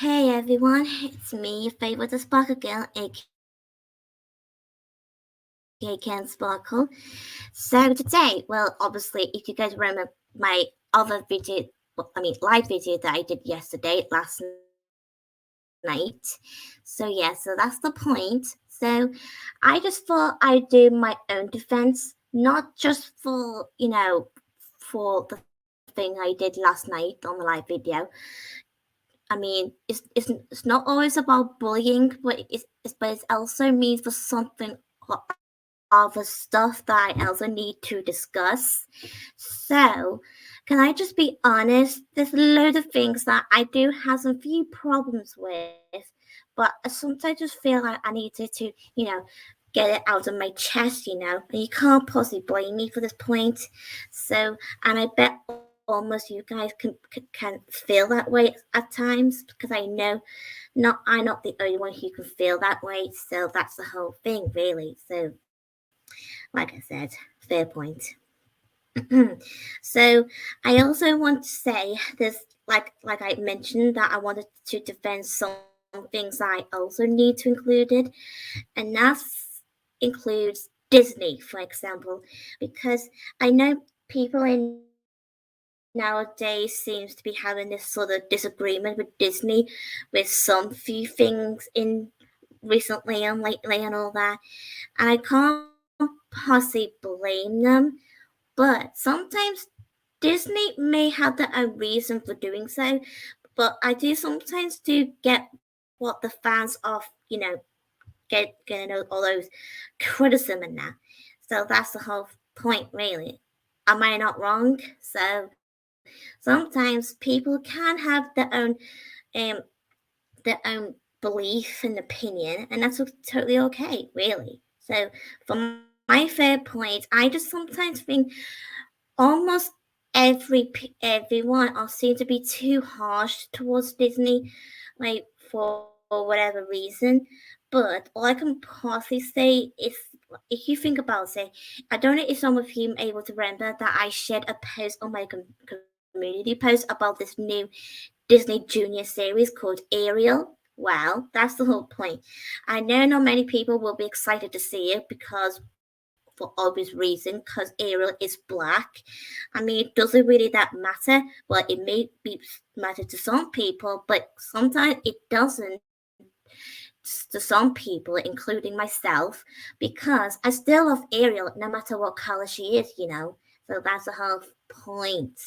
Hey everyone, it's me, your favorite Sparkle Girl, aka Ken Sparkle. So today, well, obviously, if you guys remember my other video, live video that I did yesterday, last night. So that's the point. So I just thought I'd do my own defense, not just for the thing I did last night on the live video. It's not always about bullying, but it also means for something other stuff that I also need to discuss. So, can I just be honest? There's a load of things that I do have some few problems with, but I sometimes just feel like I needed to get it out of my chest. And you can't possibly blame me for this point. So, and I bet almost you guys can feel that way at times because I know I'm not the only one who can feel that way. So that's the whole thing, really. So, like I said, fair point. So I also want to say this, like I mentioned that I wanted to defend some things I also need to include it, and that includes Disney, for example, because I know people in nowadays seems to be having this sort of disagreement with Disney with some few things in recently and lately and all that, and I can't possibly blame them. But sometimes Disney may have their own reason for doing so, but I do sometimes do get what the fans getting all those criticism and that. So that's the whole point, really. Am I not wrong? So sometimes people can have um their own belief and opinion, and that's totally okay, really. So for my fair point, I just sometimes think almost everyone are seen to be too harsh towards Disney, like for whatever reason. But all I can possibly say is, if you think about it, I don't know if some of you are able to remember that I shared a post on my community post about this new Disney Junior series called Ariel. Well, that's the whole point. I know not many people will be excited to see it because for obvious reason, because Ariel is black. I mean, does it really that matter? Well, it may be matter to some people, but sometimes it doesn't to some people, including myself, because I still love Ariel no matter what color she is. So that's the whole point.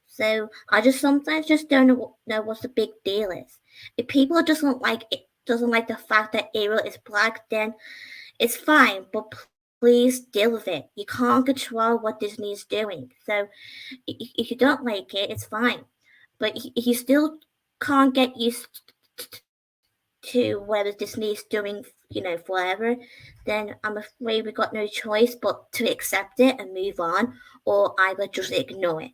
So I just sometimes just don't know what the big deal is. If people doesn't like the fact that Ariel is black, then it's fine, but please deal with it. You can't control what Disney is doing. So if you don't like it, it's fine. But if you still can't get used to whatever Disney is doing forever, then I'm afraid we got no choice but to accept it and move on, or either just ignore it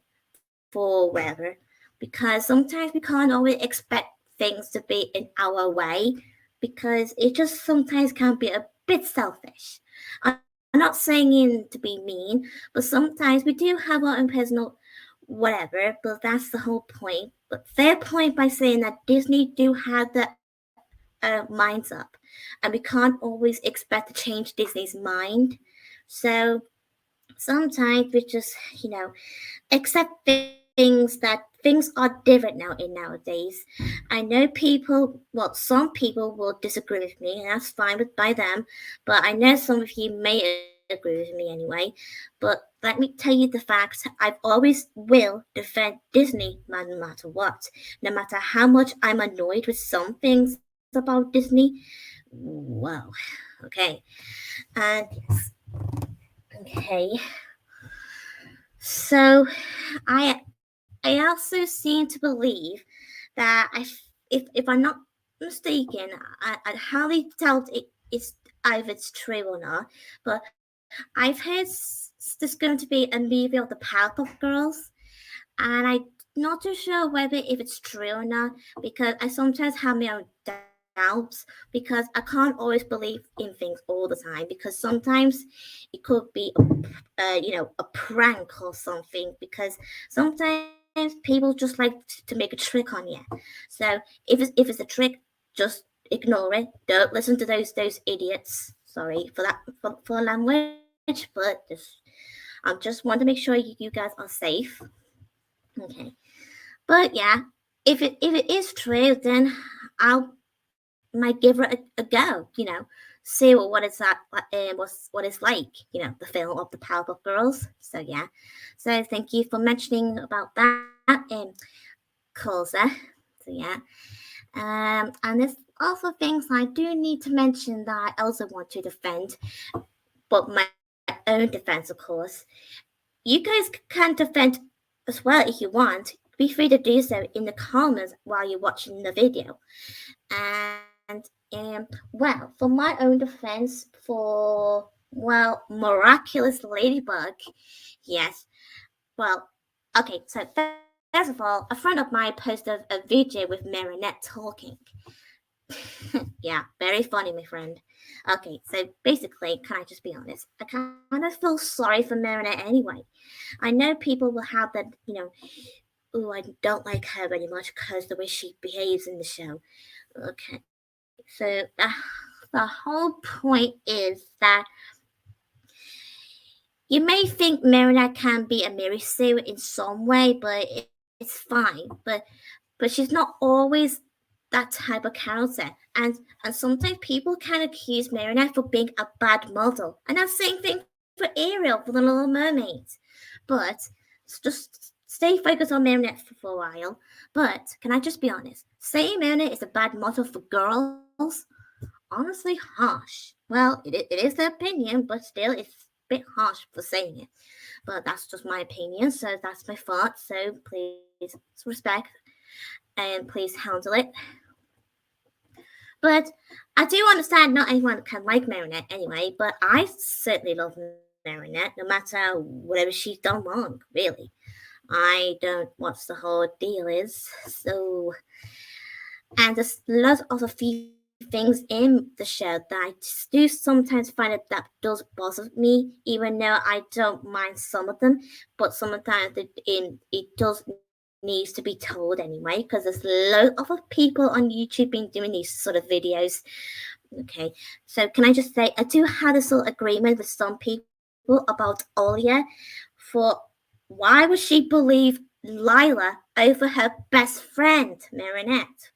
forever. Because sometimes we can't always expect things to be in our way, because it just sometimes can be a bit selfish. I'm not saying in to be mean, but sometimes we do have our own personal whatever, but that's the whole point. But fair point by saying that Disney do have the minds up, and we can't always expect to change Disney's mind. So sometimes we just accept things are different now in nowadays. I know some people will disagree with me, and that's fine by them. But I know some of you may agree with me anyway. But let me tell you the fact: I've always will defend Disney no matter what, no matter how much I'm annoyed with some things about Disney. Wow. Okay. And yes. Okay. So I also seem to believe that if I'm not mistaken, I highly doubt it's either it's true or not. But I've heard there's going to be a movie of the Powerpuff Girls, and I'm not too sure whether if it's true or not, because I sometimes have my own doubts, because I can't always believe in things all the time, because sometimes it could be a prank or something, because sometimes people just like to make a trick on you. So if it's a trick, just ignore it. Don't listen to those idiots. Sorry for that for language, but I just want to make sure you guys are safe. Okay, but yeah, if it is true, then I'll might give it a go. See what it's that what it's like. The film of the Powerpuff Girls. So yeah, so thank you for mentioning about that, Colza. So yeah, and there's also things I do need to mention that I also want to defend, but my own defense, of course. You guys can defend as well if you want. Be free to do so in the comments while you're watching the video. And well, for my own defense, for miraculous ladybug, yes. Well, okay. So first of all, a friend of mine posted a video with Marinette talking. Yeah, very funny, my friend. Okay, so basically, can I just be honest? I kind of feel sorry for Marinette anyway. I know people will have that, oh, I don't like her very much because the way she behaves in the show. Okay, so the whole point is that you may think Marinette can be a Mary Sue in some way, but it's fine. But she's not always that type of character. And sometimes people can accuse Marinette for being a bad model. And that same thing for Ariel for the Little Mermaid. But just stay focused on Marinette for a while. But can I just be honest? Saying Marinette is a bad model for girls, honestly harsh. Well, it is their opinion, but still it's a bit harsh for saying it. But that's just my opinion, so that's my thought. So please respect and please handle it. But I do understand not everyone can like Marinette anyway, but I certainly love Marinette no matter whatever she's done wrong, really. I don't what the whole deal is. So, and there's lots of a few things in the show that I do sometimes find it that does bother me, even though I don't mind some of them. But sometimes it does needs to be told anyway, because there's loads of people on YouTube been doing these sort of videos. Okay, so can I just say I do have this little agreement with some people about Olia for why would she believe Lila over her best friend Marinette?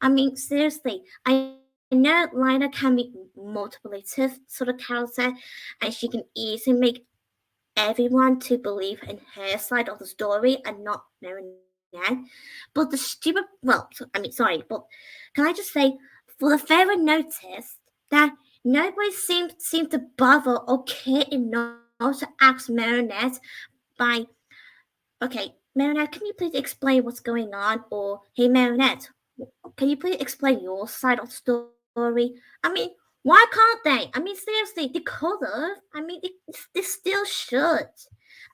I mean, seriously, I know Lila can be manipulative sort of character, and she can easily make everyone to believe in her side of the story and not Marinette. But the stupid, sorry, but can I just say, for the fairy noticed that nobody seemed to bother or care enough to ask Marinette by, okay, Marinette, can you please explain what's going on? Or, hey, Marinette, can you please explain your side of the story? I mean, why can't they? I mean, seriously, they could have. I mean, they still should.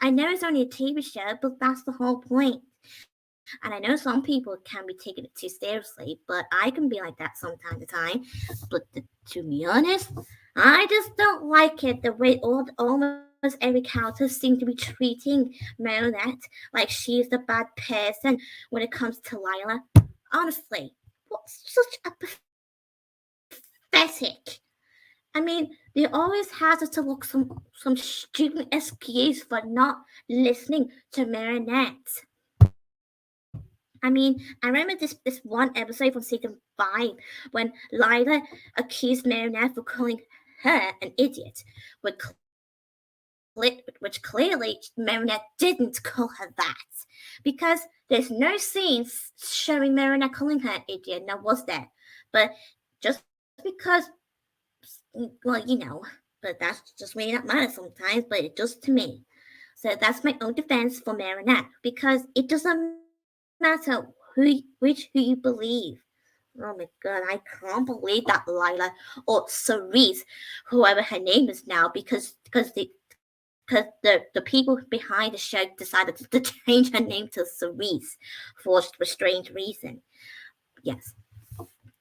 I know it's only a TV show, but that's the whole point. And I know some people can be taking it too seriously, but I can be like that from time to time. But to be honest, I just don't like it the way almost every character seems to be treating Marinette like she's the bad person when it comes to Lila. Honestly, what's such a pathetic. I mean, they always has to look some stupid excuse for not listening to Marinette. I mean, I remember this one episode from season 5 when Lila accused Marinette for calling her an idiot, which, which clearly Marinette didn't call her that. Because there's no scenes showing Marinette calling her an idiot, now was there? But just because but that's just may not matter sometimes, but it does to me. So that's my own defense for Marinette because it doesn't matter who you believe. Oh my god, I can't believe that Lila or Cerise, whoever her name is now, because the people behind the show decided to change her name to Cerise for a strange reason. Yes.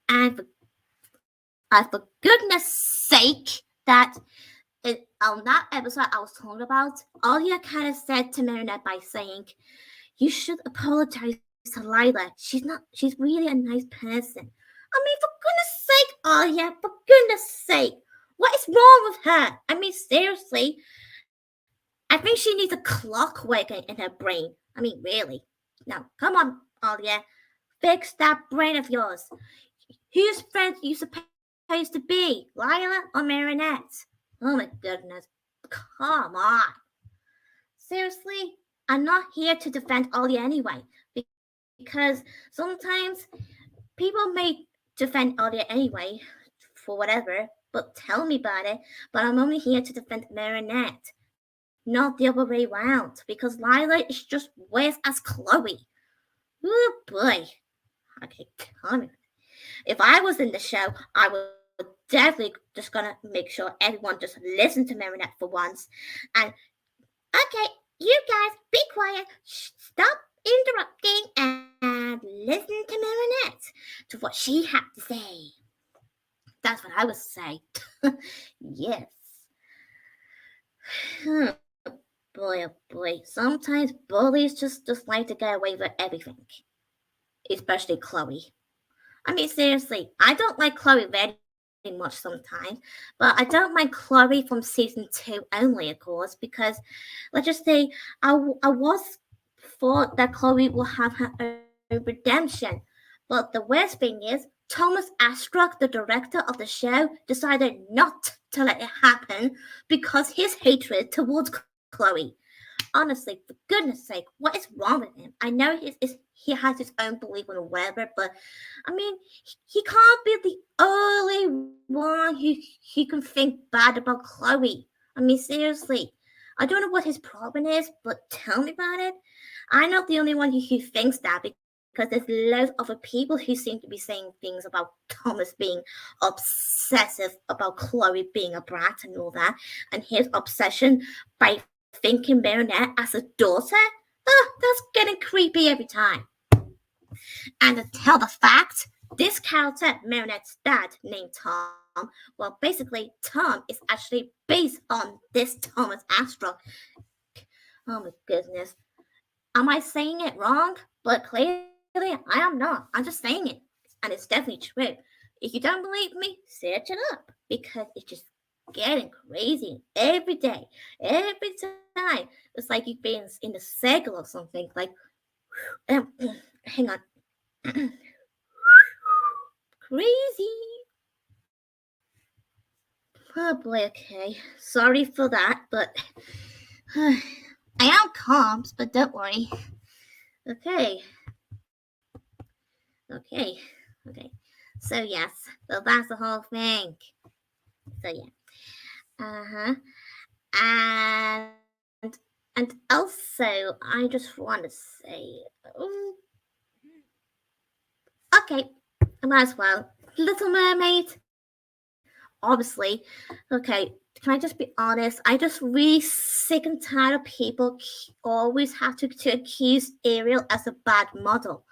And for goodness sake, that on that episode I was talking about, Alia kind of said to Marinette by saying, you should apologize to Lila. She's really a nice person. I mean, for goodness sake, oh yeah, for goodness sake. What is wrong with her? I mean, seriously. I think she needs a clock working in her brain. I mean, really. Now, come on, Alia. Fix that brain of yours. Whose friend are you supposed to be? Lila or Marinette? Oh my goodness. Come on. Seriously? I'm not here to defend Alia anyway. Because sometimes people may defend Alia anyway for whatever, but tell me about it. But I'm only here to defend Marinette, not the other way around. Because Lila is just worse as Chloe. Oh boy. Okay, come on. If I was in the show, I would definitely just gonna make sure everyone just listen to Marinette for once. And okay, you guys be quiet. Stop interrupting and listen to Marinette to what she had to say. That's what I would say. Yes. Boy, oh boy. Sometimes bullies just like to get away with everything, especially Chloe. I mean, seriously, I don't like Chloe very much sometimes, but I don't like Chloe from season 2 only, of course, because let's just say I was thought that Chloe will have her own redemption. But the worst thing is, Thomas Astruck, the director of the show, decided not to let it happen because his hatred towards Chloe. Honestly, for goodness sake, what is wrong with him? I know he has his own belief or whatever, but I mean, he can't be the only one who can think bad about Chloe. I mean, seriously. I don't know what his problem is, but tell me about it. I'm not the only one who thinks that because there's loads of other people who seem to be saying things about Thomas being obsessive about Chloe being a brat and all that, and his obsession by thinking Marinette as a daughter. That's getting creepy every time. And to tell the fact, this character, Marinette's dad, named Tom, well, basically, Tom is actually based on this Thomas Astruck. Oh my goodness. Am I saying it wrong? But clearly, I am not. I'm just saying it. And it's definitely true. If you don't believe me, search it up. Because it's just getting crazy every day. Every time. It's like you've been in the circle or something. Like, um, hang on. Crazy. Oh boy, okay. Sorry for that, but I am calm, but don't worry. Okay. Okay. Okay. So yes, so that's the whole thing. So yeah. Uh-huh. And also I just want to say okay, I might as well. Little Mermaid. Obviously. Okay, can I just be honest? I just really sick and tired of people always have to accuse Ariel as a bad model.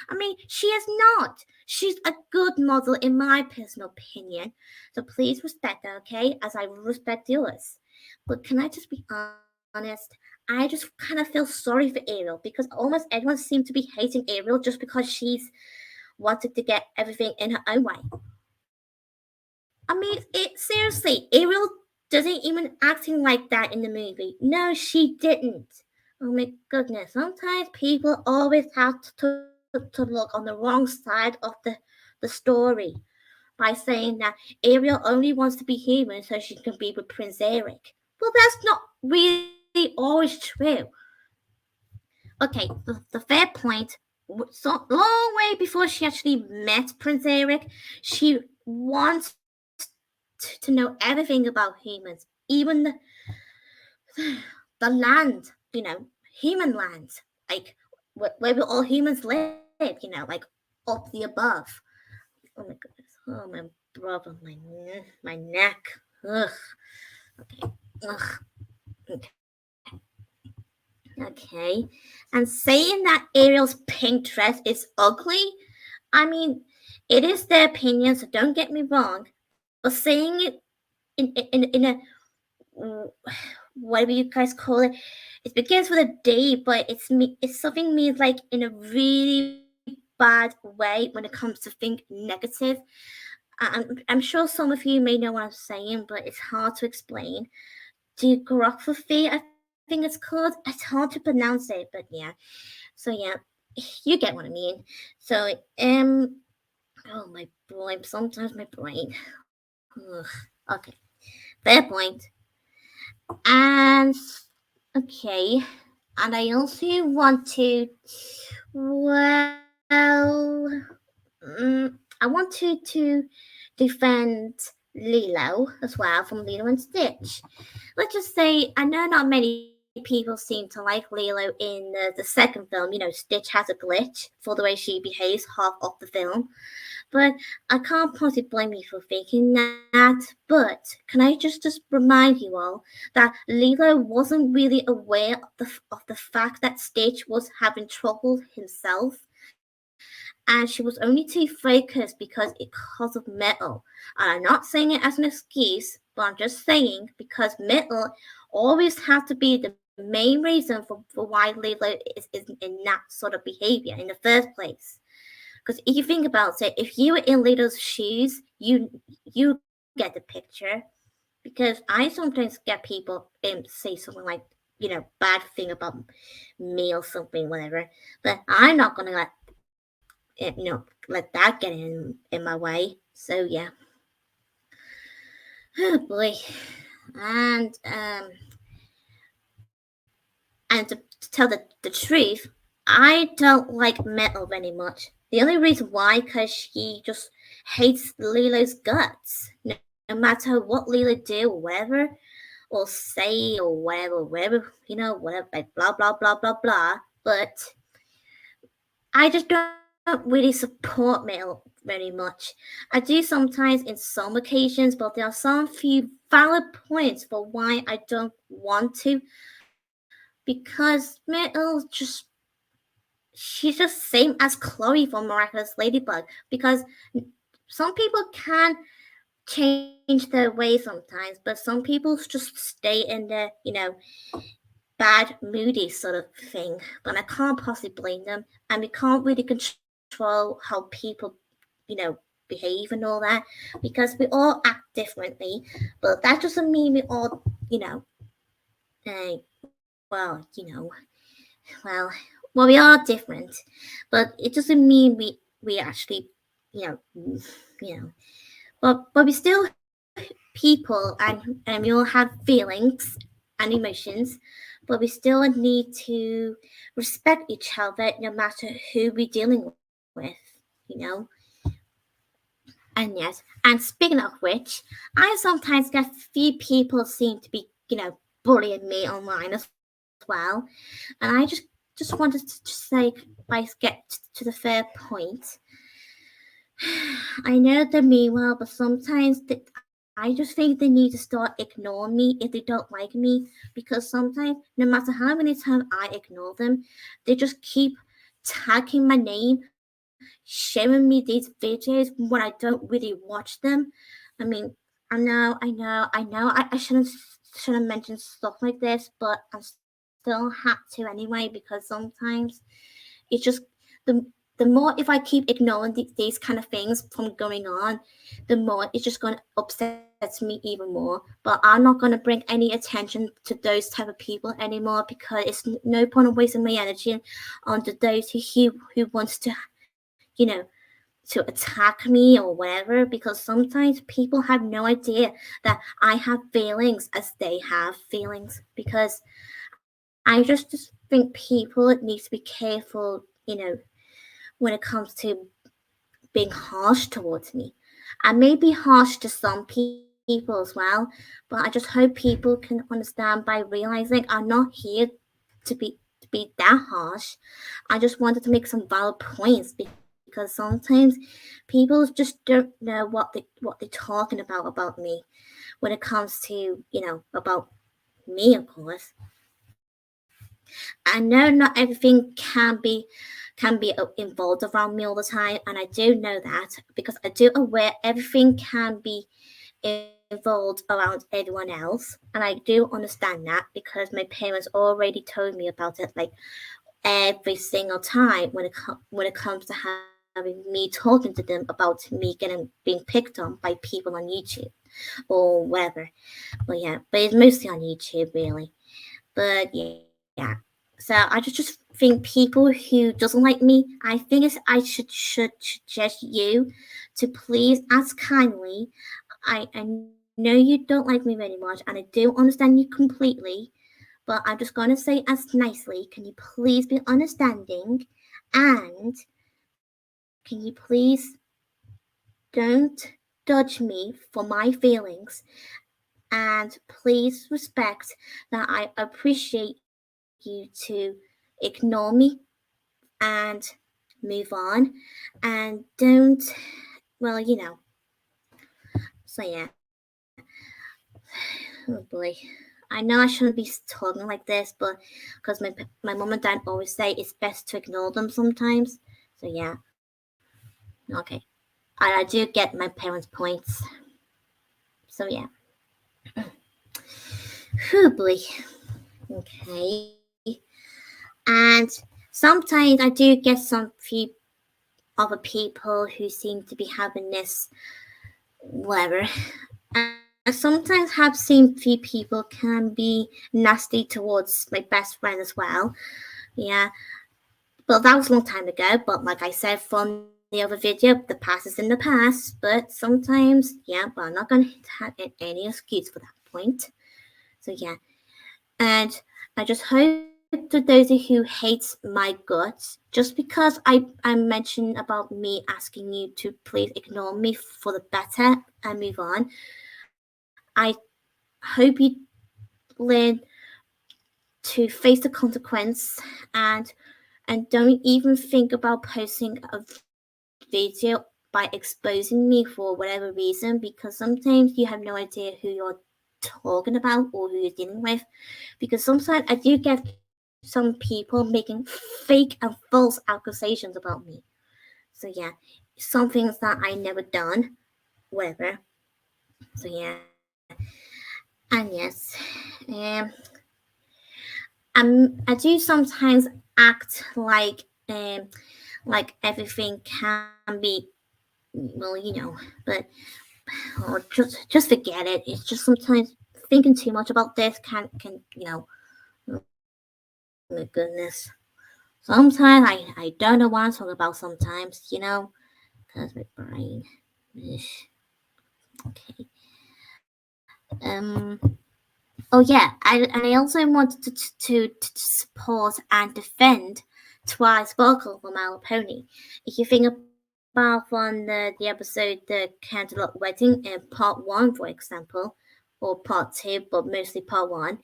I mean, she is not. She's a good model in my personal opinion. So please respect her, okay? As I respect yours. But can I just be honest? I just kind of feel sorry for Ariel because almost everyone seemed to be hating Ariel just because she's wanted to get everything in her own way. I mean, seriously, Ariel doesn't even acting like that in the movie. No, she didn't. Oh my goodness! Sometimes people always have to look on the wrong side of the story by saying that Ariel only wants to be human so she can be with Prince Eric. Well, that's not really always true. Okay, the fair point. So long way before she actually met Prince Eric, she wants to know everything about humans, even the land, human lands, like where we all humans live, like up the above. Oh my goodness. Oh my brother, my neck. Ugh. Okay. Ugh. Okay. Okay. And saying that Ariel's pink dress is ugly, I mean, it is their opinion, so don't get me wrong. But saying it in a whatever you guys call it. It begins with a D, but it's something means like in a really bad way when it comes to think negative. I'm sure some of you may know what I'm saying, but it's hard to explain. Geography, I think it's called. It's hard to pronounce it, but yeah. So yeah, you get what I mean. So oh my brain. Sometimes my brain. Ugh. Okay, fair point. And okay, and I also want to. Well, I want to defend Lilo as well from Lilo and Stitch. Let's just say I know not many people seem to like Lilo in the second film. Stitch has a glitch for the way she behaves half of the film, but I can't possibly blame you for thinking that. But can I just remind you all that Lilo wasn't really aware of the fact that Stitch was having trouble himself, and she was only too focused because of Metal. And I'm not saying it as an excuse, but I'm just saying because Metal always had to be the main reason for why Lilo is in that sort of behavior in the first place. Because if you think about it, if you were in Lito's shoes, you get the picture. Because I sometimes get people say something like, bad thing about me or something, whatever. But I'm not gonna let that get in my way. So yeah. Oh boy. And to tell the truth, I don't like Metal very much. The only reason why, because she just hates Lilo's guts. No matter what Lilo do or whatever, or say or whatever, like blah blah blah blah blah. But I just don't really support Metal very much. I do sometimes in some occasions, but there are some few valid points for why I don't want to. Because Metal just she's just same as Chloe from Miraculous Ladybug. Because some people can change their ways sometimes, but some people just stay in the bad, moody sort of thing. But I can't possibly blame them, and we can't really control how people, you know, behave and all that because we all act differently. But that doesn't mean we all, uh, well, well, well, we are different, but it doesn't mean we actually, you know, you know. But we still people and we all have feelings and emotions, but we still need to respect each other no matter who we're dealing with, you know. And yes, and speaking of which, I sometimes get few people seem to be, bullying me online as well. And I just wanted to just say, by get to the fair point, I know they mean well, but sometimes I just think they need to start ignoring me if they don't like me. Because sometimes, no matter how many times I ignore them, they just keep tagging my name, showing me these videos when I don't really watch them. I mean, I know. I shouldn't mention stuff like this, but I still have to anyway because sometimes it's just the the more if I keep ignoring these kind of things from going on, the more it's just going to upset me even more. But I'm not going to bring any attention to those type of people anymore because it's no point in wasting my energy on to those who wants to, you know, to attack me or whatever, because sometimes people have no idea that I have feelings as they have feelings. Because I just think people need to be careful, when it comes to being harsh towards me. I may be harsh to some people as well, but I just hope people can understand by realizing I'm not here to be that harsh. I just wanted to make some valid points because sometimes people just don't know what they're talking about me when it comes to about me, of course. I know not everything can be involved around me all the time, and I do know that because I do aware everything can be involved involved around everyone else, and I do understand that because my parents already told me about it like every single time when it comes to having me talking to them about me being picked on by people on YouTube or whatever. But yeah, but it's mostly on YouTube really. But yeah, so I just think people who doesn't like me, I think I should suggest you to please ask kindly. I know you don't like me very much, and I do understand you completely. But I'm just going to say as nicely, can you please be understanding? And can you please don't judge me for my feelings? And please respect that I appreciate you to ignore me and move on. And don't, well, So yeah. Oh boy. I know I shouldn't be talking like this, but because my mom and dad always say it's best to ignore them sometimes. So yeah, okay. I do get my parents' points. So yeah. Oh boy. Okay. And sometimes I do get some few other people who seem to be having this whatever. I sometimes have seen few people can be nasty towards my best friend as well. Yeah, but that was a long time ago. But like I said from the other video, the past is in the past. But sometimes, yeah, but I'm not gonna have any excuse for that point. So yeah, and I just hope to those who hate my guts, just because I mentioned about me asking you to please ignore me for the better and move on. I hope you learn to face the consequence and don't even think about posting a video by exposing me for whatever reason, because sometimes you have no idea who you're talking about or who you're dealing with. Because sometimes I do get some people making fake and false accusations about me. So yeah, some things that I never done, whatever. So yeah, and yes, um, I do sometimes act like everything can be well, but just forget it. It's just sometimes thinking too much about this can oh my goodness. Sometimes I don't know what I'm talking about sometimes, because my brain. Okay. Oh yeah, and I also wanted to support and defend Twilight Sparkle from My Little Pony. If you think about from the episode The Candlelit Wedding in part one, for example, or part two, but mostly part one,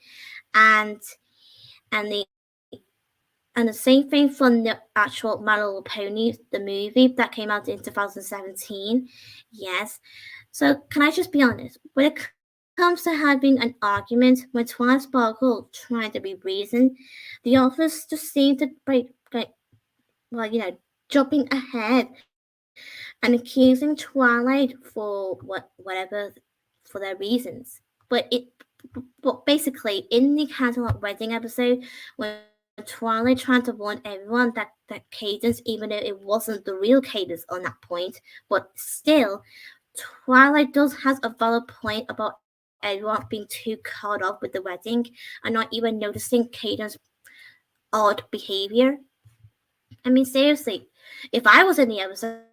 and and the and the same thing from the actual My Little Pony, the movie that came out in 2017. Yes. So can I just be honest? When it comes to having an argument, when Twilight Sparkle trying to be reasoned, the authors just seem to well, jumping ahead and accusing Twilight for whatever for their reasons. But basically, in the Candlelight Wedding episode, when Twilight trying to warn everyone that Cadence, even though it wasn't the real Cadence on that point, but still, Twilight does has a valid point about everyone being too caught up with the wedding and not even noticing Caden's odd behavior. I mean, seriously, if I was in the episode,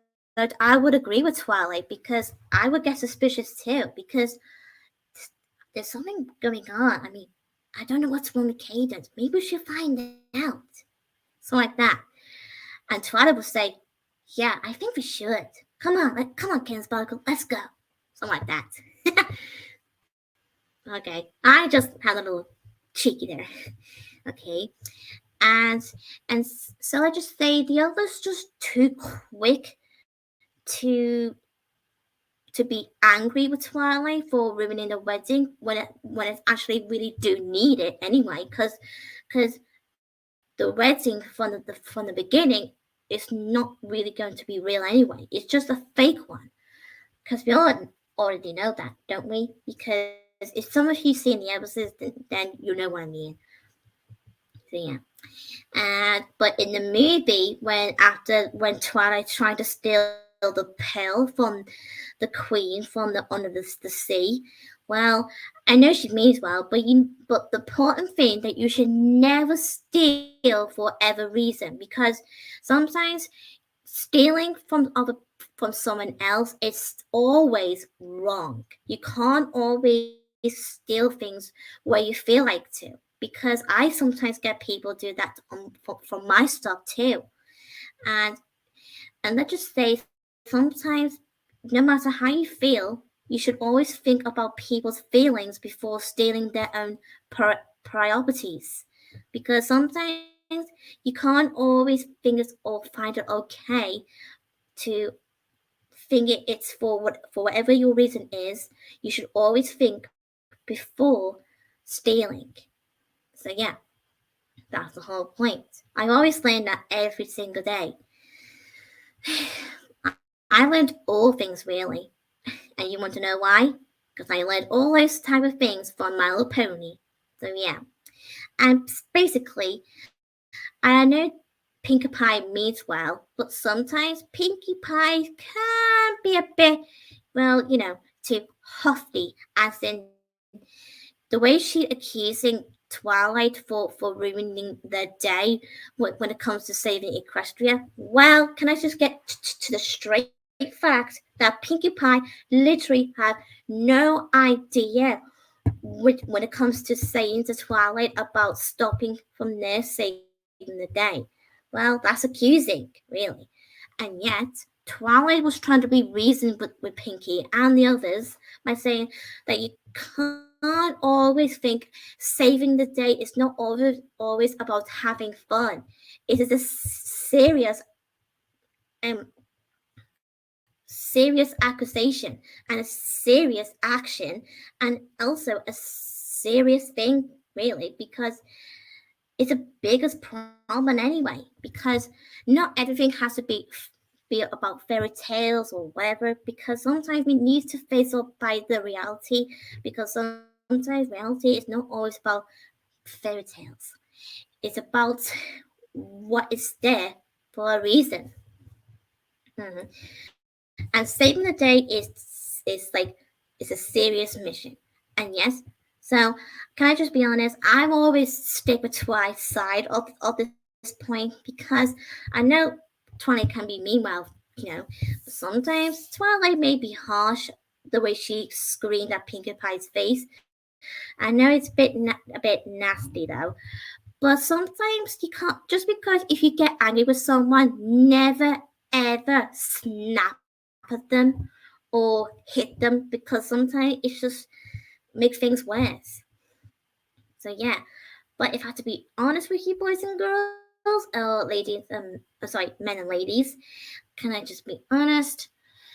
I would agree with Twilight because I would get suspicious too because there's something going on. I mean, I don't know what's wrong with Cadence. Maybe we should find out. Something like that. And Twilight would say, "Yeah, I think we should. Come on, Cadence Sparkle, let's go." Something like that. Okay, I just had a little cheeky there. Okay, and so I just say the others just too quick to to be angry with Twilight for ruining the wedding when it actually really do need it anyway, because the wedding from the beginning is not really going to be real anyway. It's just a fake one. Because already know that, don't we? Because if some of you seen the episodes, then you know what I mean. So yeah. And but in the movie, when Twilight tried to steal the pill from the queen from the under the sea, well, I know she means well, but the important thing that you should never steal for whatever reason, because sometimes stealing from someone else is always wrong. You can't always steal things where you feel like to, because I sometimes get people do that from my stuff too. And let's just say sometimes, no matter how you feel, you should always think about people's feelings before stealing their own priorities, because sometimes you can't always think it or find it okay to think it's for whatever your reason is. You should always think before stealing. So yeah, that's the whole point. I always learn that every single day. I learned all things really. And you want to know why? Because I learned all those type of things from My Little Pony. So yeah. And basically, I know Pinkie Pie means well, but sometimes Pinkie Pie can be a bit, well, too hofty, as in the way she accusing Twilight for ruining their day when it comes to saving Equestria. Well, can I just get to the straight fact that Pinkie Pie literally had no idea when it comes to saying to Twilight about stopping from their saving the day. Well, that's accusing, really. And yet, Twilight was trying to be reasoned with Pinkie and the others by saying that you can't always think saving the day is not always about having fun. It is a um, serious accusation and a serious action, and also a serious thing, really, because it's a biggest problem anyway. Because not everything has to be about fairy tales or whatever. Because sometimes we need to face up by the reality. Because sometimes reality is not always about fairy tales. It's about what is there for a reason. Mhm. And saving the day is a serious mission. And yes, so can I just be honest? I've always stick with Twilight's side of this point, because I know Twilight can be meanwhile. Sometimes Twilight may be harsh the way she screamed at Pinkie Pie's face. I know it's a bit nasty though, but sometimes you can't, just because if you get angry with someone, never ever snap at them or hit them, because sometimes it just makes things worse. So yeah, but if I have to be honest with you, boys and girls, ladies, sorry, men and ladies, can I just be honest?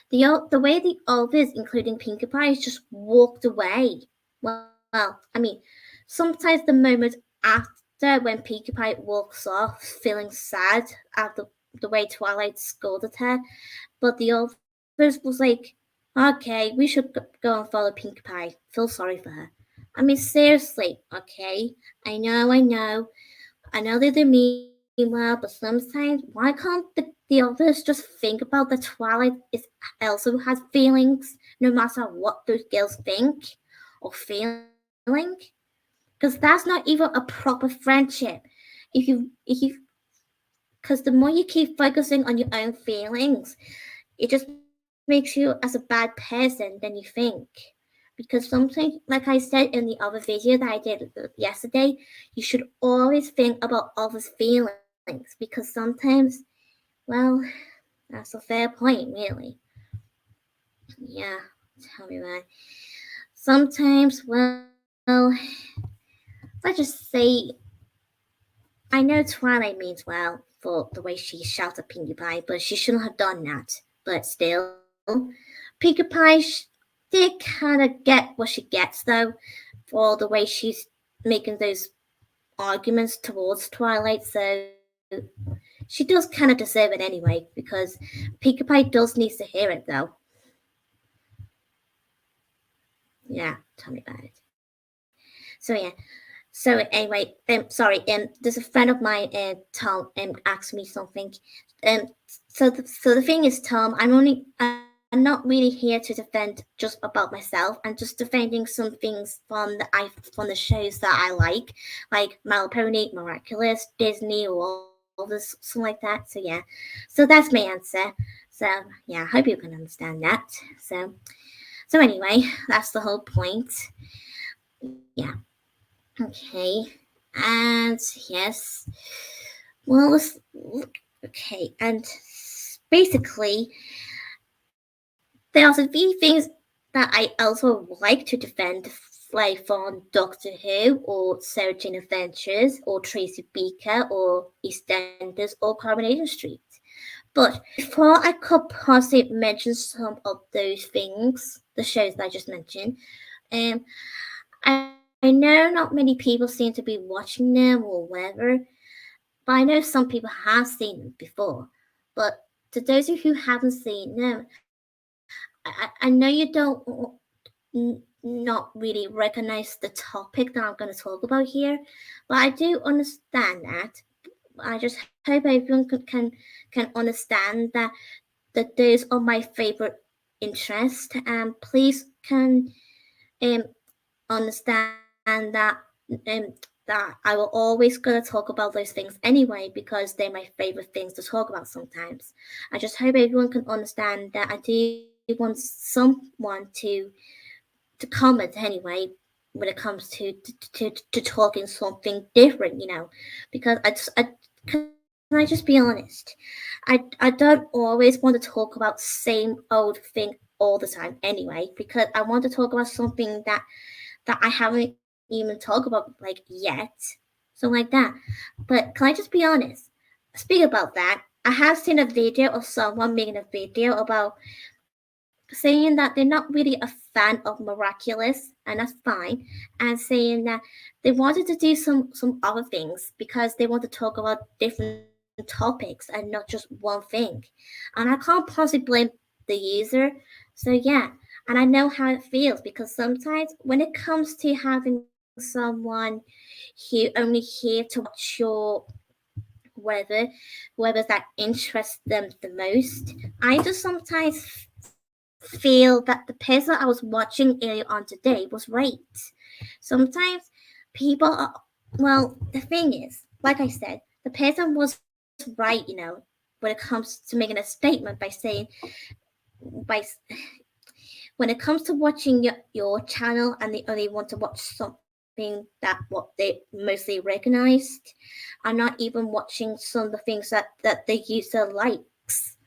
The way the others, including Pinkie Pie, just walked away. Well, I mean, sometimes the moment after when Pinkie Pie walks off, feeling sad at the way Twilight scolded her, but the others was like, okay, we should go and follow Pinkie Pie. Feel sorry for her. I mean, seriously, okay? I know that they're meanwhile, but sometimes why can't the others just think about that Twilight is also has feelings, no matter what those girls think or feeling? Because that's not even a proper friendship. If you because the more you keep focusing on your own feelings, it just makes you as a bad person than you think. Because something, like I said in the other video that I did yesterday, you should always think about others' feelings, because sometimes, well, that's a fair point, really. Yeah, tell me why. Sometimes, well, let's just say, I know Twilight means well for the way she shouted at Pinkie Pie, but she shouldn't have done that. But still, Pinkie Pie did kind of get what she gets, though, for the way she's making those arguments towards Twilight. So she does kind of deserve it anyway, because Pinkie Pie does need to hear it, though. Yeah, tell me about it. So yeah. So anyway, sorry, there's a friend of mine, Tom, asked me something. Um, so the thing is, Tom, I'm not really here to defend just about myself. I'm just defending some things from the shows that I like My Little Pony, Miraculous, Disney, or all this something like that. So yeah, so that's my answer. So yeah, I hope you can understand that. So so anyway, that's the whole point. Yeah. Okay. And yes, well, okay. And basically, there are a few things that I also like to defend, like from Doctor Who or Sarah Jane Adventures or Tracy Beaker or EastEnders or Coronation Street. But before I could possibly mention some of those things, the shows that I just mentioned, um, I know not many people seem to be watching them or whatever, but I know some people have seen them before. But to those of you who haven't seen them, I know you don't not really recognize the topic that I'm going to talk about here, but I do understand that. I just hope everyone can understand that those are my favorite interests, and please can um understand um, that I will always gonna talk about those things anyway because they're my favorite things to talk about sometimes. I just hope everyone can understand that I do want someone to comment anyway when it comes to talking something different. Because can I just be honest? I don't always want to talk about same old thing all the time anyway because I want to talk about something that I haven't even talked about like yet. So like that. But can I just be honest? Speak about that. I have seen a video of someone making a video about saying that they're not really a fan of Miraculous, and that's fine, and saying that they wanted to do some other things because they want to talk about different topics and not just one thing. And I can't possibly blame the user. So yeah, and I know how it feels because sometimes when it comes to having someone who only here to watch your whether whether that interests them the most, I just sometimes feel that the person I was watching earlier on today was right. Sometimes people are, well, the thing is, like I said, the person was right, when it comes to making a statement by saying, by when it comes to watching your channel and they only want to watch something that what they mostly recognized are not even watching some of the things that the user likes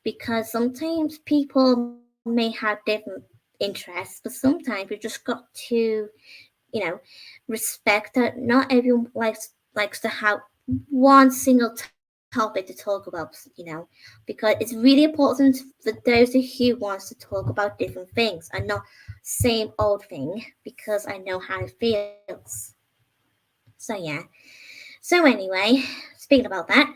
because sometimes people may have different interests, but sometimes you just got to, you know, respect that not everyone likes to have one single topic to talk about, because it's really important for those who wants to talk about different things and not same old thing because I know how it feels. So yeah. So anyway, speaking about that,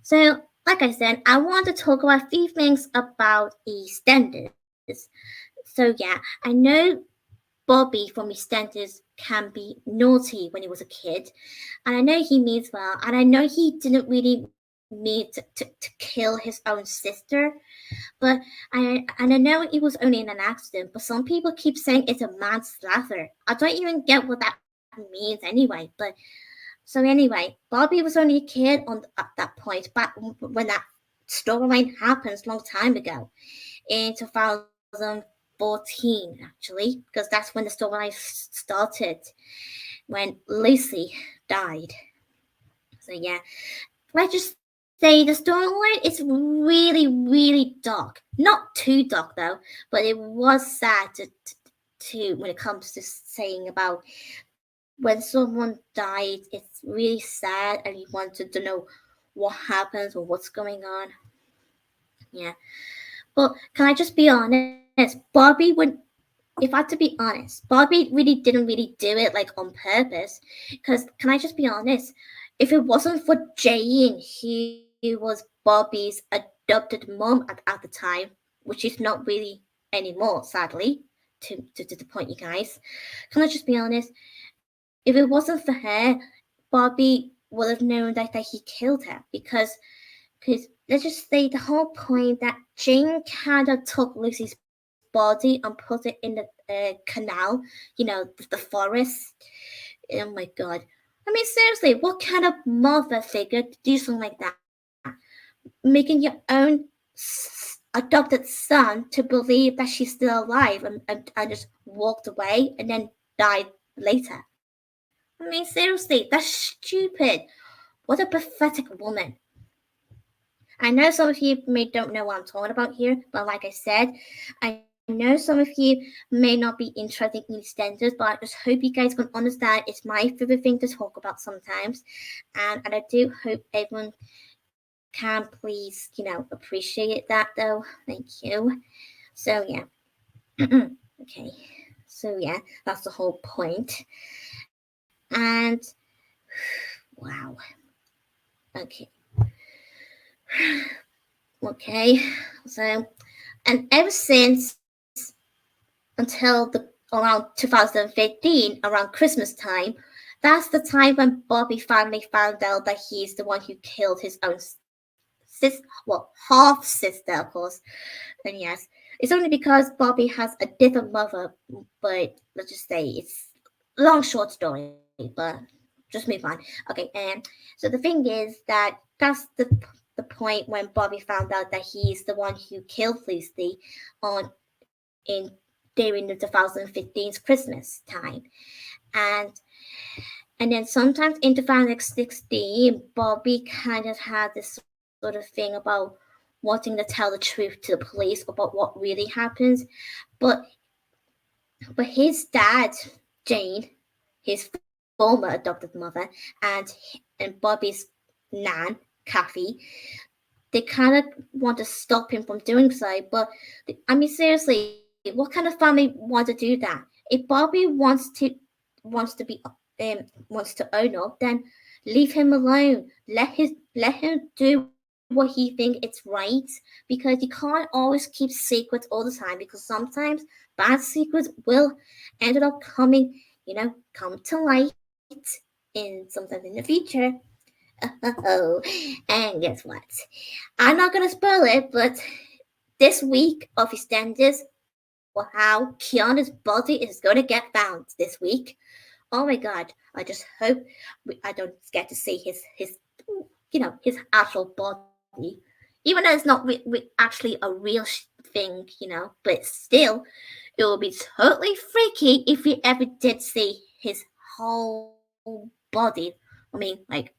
so like I said, I want to talk about a few things about EastEnders. So yeah, I know Bobby from EastEnders can be naughty when he was a kid, and I know he means well, and I know he didn't really mean to kill his own sister, but I know it was only in an accident, but some people keep saying it's a manslaughter. I don't even get what that means anyway, but so anyway, Bobby was only a kid at that point back when that storyline happens long time ago in 2014 actually, because that's when the storyline started when Lucy died. So yeah, let's just say the storyline is really dark. Not too dark though, but it was sad to when it comes to saying about when someone died. It's really sad, and you wanted to know what happens or what's going on. Yeah, but can I just be honest? Bobby would if I had to be honest, Bobby really didn't really do it like on purpose. Because can I just be honest? If it wasn't for Jane, he was Bobby's adopted mom at the time, which is not really anymore, sadly. to the point, you guys. Can I just be honest? If it wasn't for her, Bobby would have known that he killed her because let's just say the whole point that Jane kind of took Lucy's body and put it in the canal, the forest. Oh my god. I mean, seriously, what kind of mother figure to do something like that? Making your own adopted son to believe that she's still alive and just walked away and then died later. I mean, seriously, that's stupid. What a pathetic woman. I know some of you may don't know what I'm talking about here, but like I said, I know some of you may not be interested in EastEnders, but I just hope you guys can understand it's my favorite thing to talk about sometimes, and I do hope everyone can please, appreciate that though. Thank you. So yeah, okay. So yeah, that's the whole point. And wow. Okay. Okay. So, and ever since until around 2015, around Christmas time, that's the time when Bobby finally found out that he's the one who killed his own half sister, of course. And yes, it's only because Bobby has a different mother, but let's just say it's a long, short story, but just move on. Okay, and so the thing is that that's the point when Bobby found out that he's the one who killed Lucy on in during the 2015's Christmas time, and and then sometimes in 2016, Bobby kind of had this sort of thing about wanting to tell the truth to the police about what really happens, but his dad, Jane, his former adopted mother, and Bobby's nan, Kathy, they kind of want to stop him from doing so. But I mean, seriously, what kind of family want to do that? If Bobby wants to be wants to own up, then leave him alone. Let him do what he thinks it's right, because you can't always keep secrets all the time, because sometimes bad secrets will end up coming, come to light in sometimes in the future. Oh, and guess what? I'm not gonna spoil it, but this week of EastEnders, how Keanu's body is gonna get found this week. Oh my god! I just hope I don't get to see his his actual body, even though it's not actually a real thing, but still, it would be totally freaky if we ever did see his whole body. I mean, like,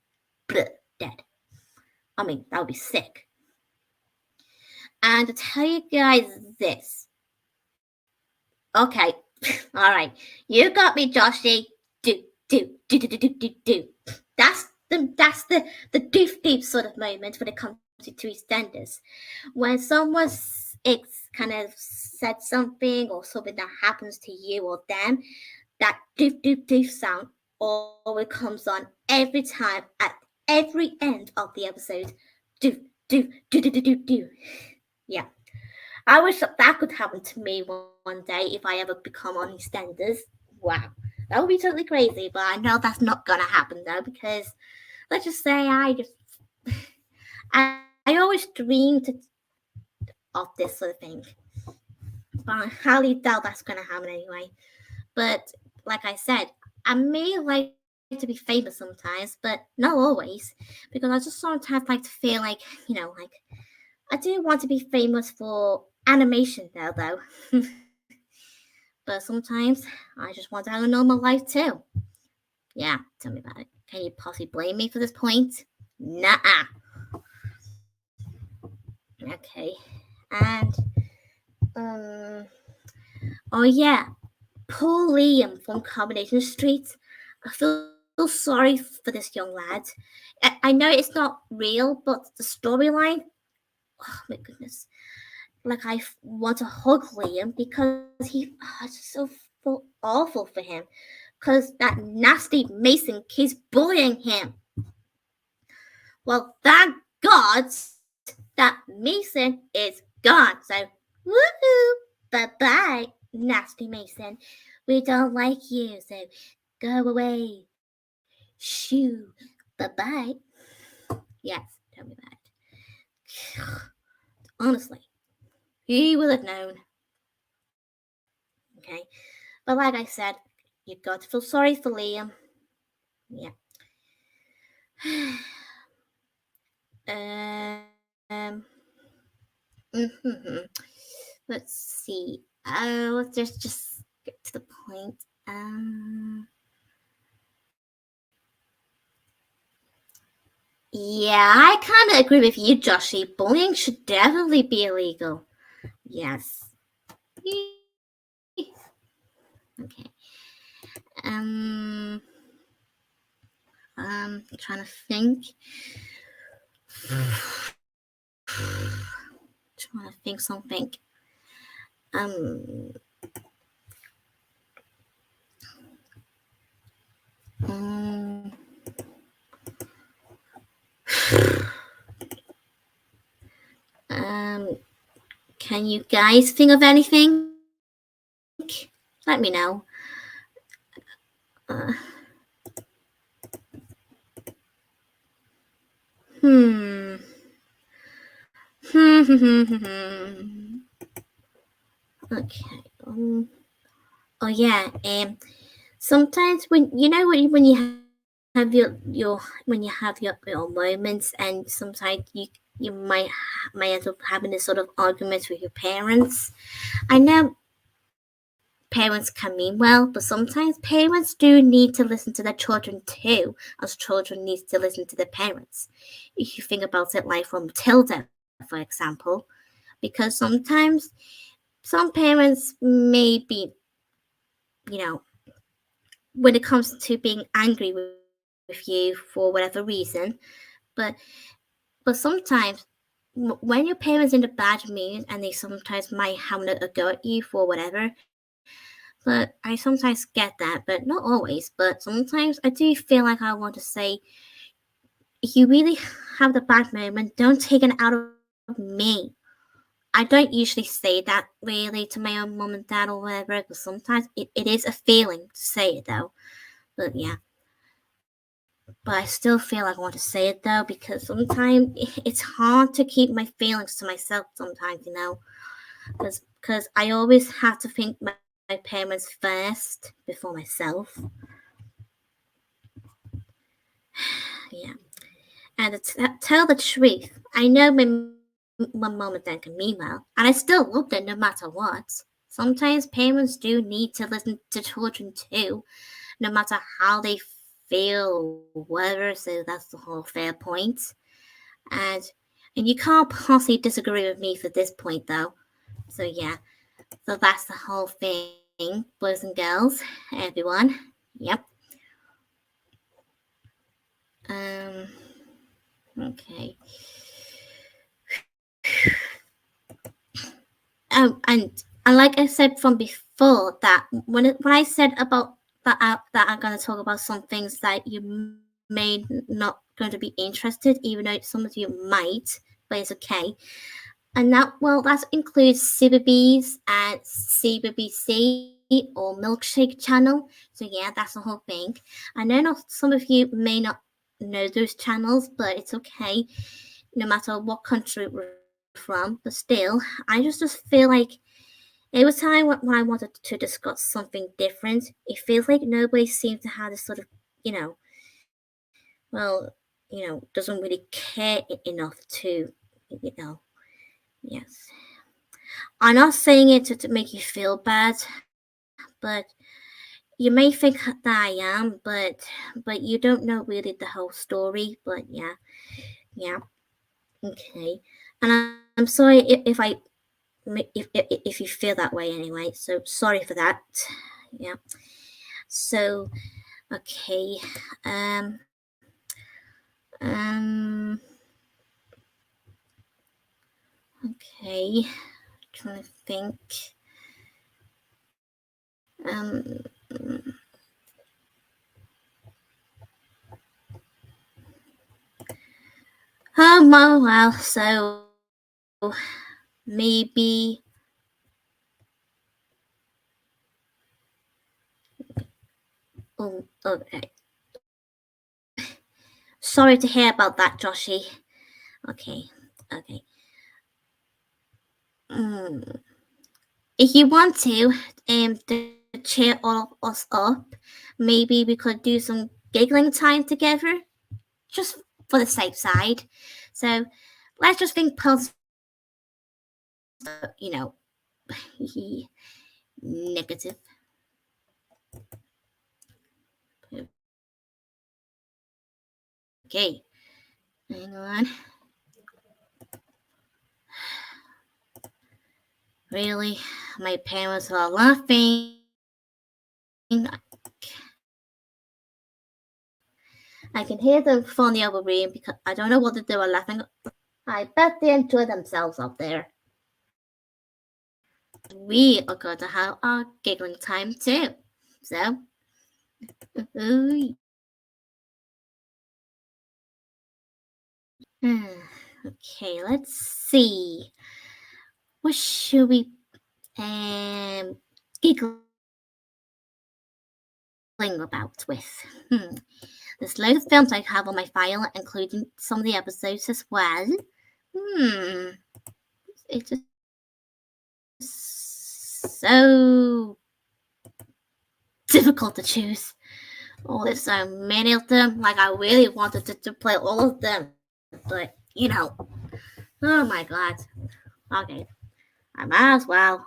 bleh, dead. I mean, that would be sick. And to tell you guys this, okay, all right, you got me, Joshy. Do. That's the deep sort of moment when it comes to EastEnders, when someone kind of said something or something that happens to you or them, that doof sound always comes on every time at every end of the episode. Do. Yeah. I wish that could happen to me one day if I ever become on EastEnders. Wow. That would be totally crazy, but I know that's not gonna happen though, because let's just say I always dreamed of this sort of thing. But I highly doubt that's gonna happen anyway. But like I said, I may like to be famous sometimes, but not always. Because I just sometimes like to feel like, I do want to be famous for animation though. But sometimes I just want to have a normal life too. Yeah, tell me about it. Can you possibly blame me for this point? Nah. Okay. And um oh yeah, poor Liam from Combination Street. I feel sorry for this young lad. I know it's not real, but the storyline, oh my goodness. Like want to hug Liam because it's just so awful for him. Because that nasty Mason keeps bullying him. Well, thank God that Mason is gone. So, woohoo! Bye bye. nasty Mason. We don't like you, so go away. Shoo. Bye-bye. Yes, tell me about it. Honestly, he would have known. Okay, but like I said, you got to feel sorry for Liam. Yeah. Um. Let's see. Let's just get to the point. Yeah, I kind of agree with you, Joshy. Bullying should definitely be illegal. Yes. Okay. Trying to think. Trying to think something. Um. Can you guys think of anything? Let me know. Hmm. Okay. Oh yeah. Sometimes when you have your when you have your moments, and sometimes you might end up having this sort of arguments with your parents. I know parents can mean well, but sometimes parents do need to listen to their children too, as children need to listen to their parents. If you think about it, like from Tilda, for example, because sometimes some parents may be, when it comes to being angry with you for whatever reason, but sometimes when your parents in a bad mood and they sometimes might have a go at you for whatever. But I sometimes get that, but not always. But sometimes I do feel like I want to say, if you really have the bad moment, don't take it out of me. I don't usually say that really to my own mom and dad or whatever, but sometimes it is a feeling to say it though. But yeah. But I still feel like I want to say it though, because sometimes it's hard to keep my feelings to myself sometimes, because I always have to think my parents first before myself. Yeah. And to tell the truth, I know my mom and dad can mean well, and I still love them no matter what. Sometimes parents do need to listen to children too, no matter how they feel or whatever, so that's the whole fair point. And you can't possibly disagree with me for this point though. So yeah, so that's the whole thing, boys and girls, everyone. Yep. Okay. And like I said from before, that when I said about that I'm gonna talk about some things that you may not going to be interested, even though some of you might, but it's okay. And that includes CBBS and CBBC or Milkshake Channel. So yeah, that's the whole thing. I know not some of you may not know those channels, but it's okay. No matter what country we're from, but still, I just feel like every time when I wanted to discuss something different, it feels like nobody seems to have this sort of, you know, well, doesn't really care enough to, yes. I'm not saying it to make you feel bad, but you may think that I am, but you don't know really the whole story. But yeah, okay. And I'm sorry if you feel that way anyway. So sorry for that. Yeah. So okay. Um. Okay. Trying to think. Um. Well. So. Maybe Oh, okay. Sorry to hear about that, Joshy. Okay, okay. Mm. If you want to cheer all of us up, maybe we could do some giggling time together, just for the safe side. So let's just think positive, negative. Okay, hang on. Really, my parents are laughing. I can hear them from the other room because I don't know whether they were laughing. I bet they enjoy themselves up there. We are going to have our giggling time too. So, okay, let's see. What should we giggling about with? There's loads of films I have on my file, including some of the episodes as well. It's just so difficult to choose. Oh, there's so many of them. Like, I really wanted to play all of them. But, oh my god. Okay, I might as well.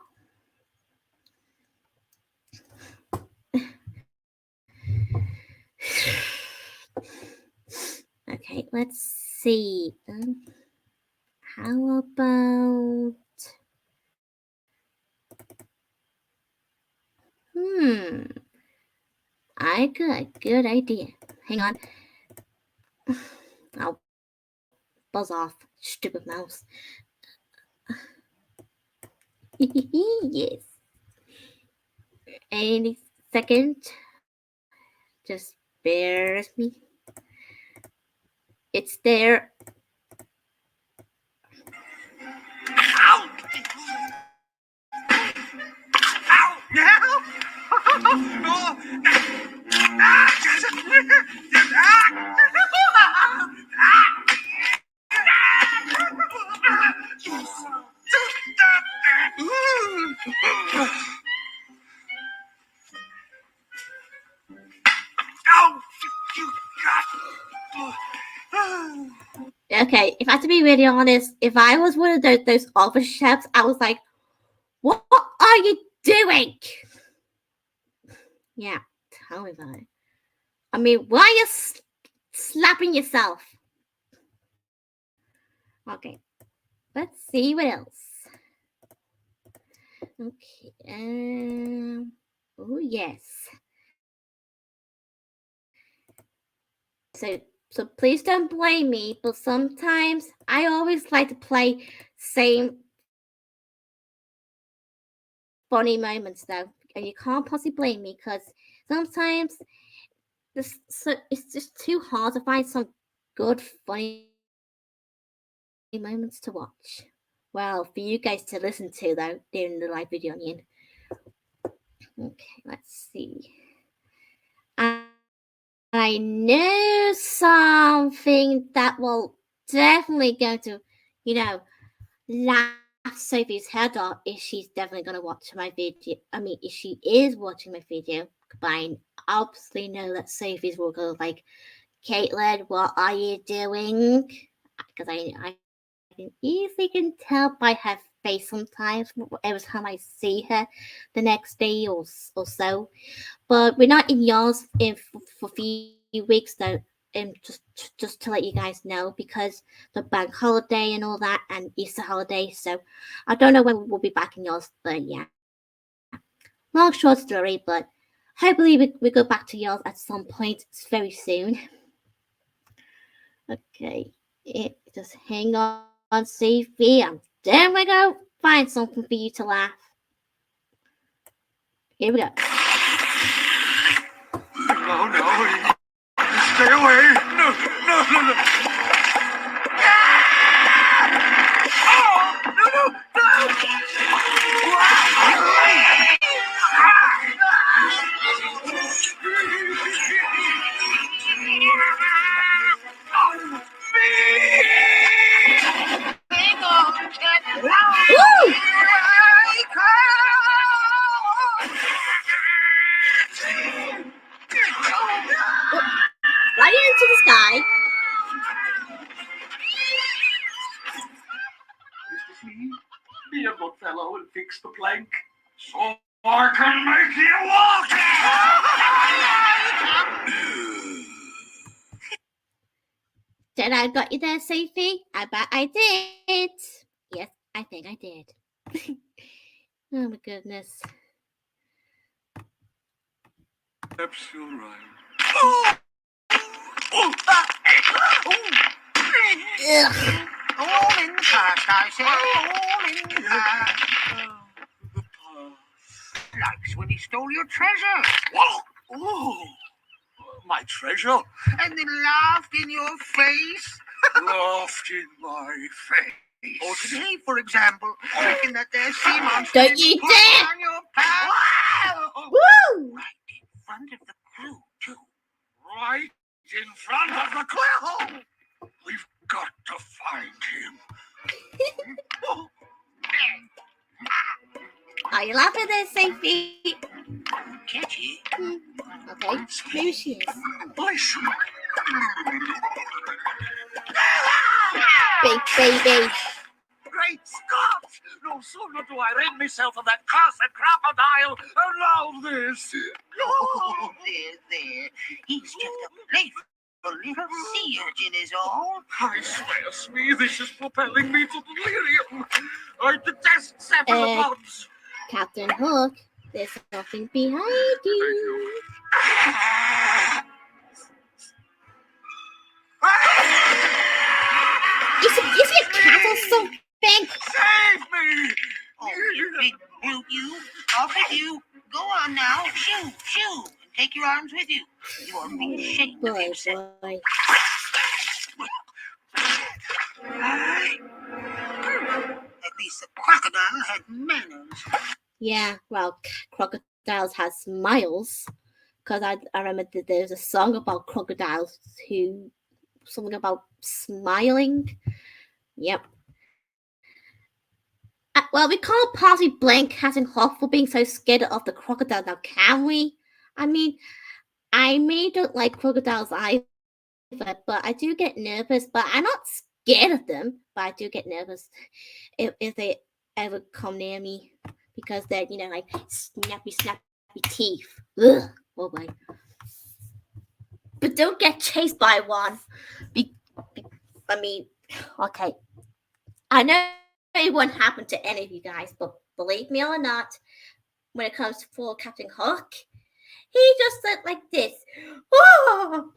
Okay, let's see. How about... I got a good idea. Hang on. I'll buzz off, stupid mouse. Yes. Any second. Just bear with me. It's there. Ow! Okay, if I have to be really honest, if I was one of those office chefs, I was like, what are you doing? Yeah, tell me about it. I mean, why are you slapping yourself? Okay, let's see what else. Okay, oh yes. So please don't blame me, but sometimes I always like to play same funny moments though, and you can't possibly blame me because sometimes it's just too hard to find some good funny moments to watch. Well, for you guys to listen to though during the live video onion. Okay, let's see. I know something that will definitely going to, laugh Sophie's head off if she's definitely going to watch my video. I mean, if she is watching my video, I obviously know that Sophie's will go like, Caitlin, what are you doing? Because I can easily can tell by her face sometimes every time I see her the next day or so. But we're not in yours for a few weeks though. Just to let you guys know, because the bank holiday and all that, and Easter holiday. So I don't know when we'll be back in yours, but yeah, long short story. But hopefully we go back to yours at some point very soon. Okay, just hang on, Sophie. I'm definitely gonna find something for you to laugh. Here we go. Oh no! Stay away! No! Oh, no! flying into the sky. Mr. Flea, be a good fellow and fix the plank, so I can make you walk. Did I got you there, Sophie? I bet I did. Yes, I think I did. Oh my goodness. Perhaps you're right. Ugh. All in the past, I say. All in the past. The past. Like when he stole your treasure Whoa! Oh, my treasure and then laughed in your face. laughed in my face. Or today, for example, thinking that there's sea monsters Don't you dare! on your path. Woo! Right in front of the crew, too. Right in front of the clue. We've got to find him. Are you laughing there, Sophie? Catchy. Okay, maybe she is. Listen. Big baby. Great Scott! No sooner do I rid myself of that cursed crocodile, and now this. Oh, there. He's just a playful little sea urchin is all. I swear, Smee, this is propelling me to delirium. I detest cephalopods. Captain Hook, there's something behind you. Is it a cat or something? Save me! Oh, you big brute, you. Off with you. Go on now. Shoo. And take your arms with you. You ought to be ashamed of Boy. yourself. At least the crocodile had manners. Yeah, well, crocodiles have smiles. Because I remember that there's a song about crocodiles who, something about smiling. Yep. Well, we can't possibly blame Captain Hook for being so scared of the crocodile now, can we? I mean, I may don't like crocodiles either, but I do get nervous. But I'm not scared of them, but I do get nervous if they ever come near me because they're, like snappy teeth. Ugh, oh boy. But don't get chased by one. Okay. I know it won't happen to any of you guys, but believe me or not, when it comes to for Captain Hook, he just said like this. Oh,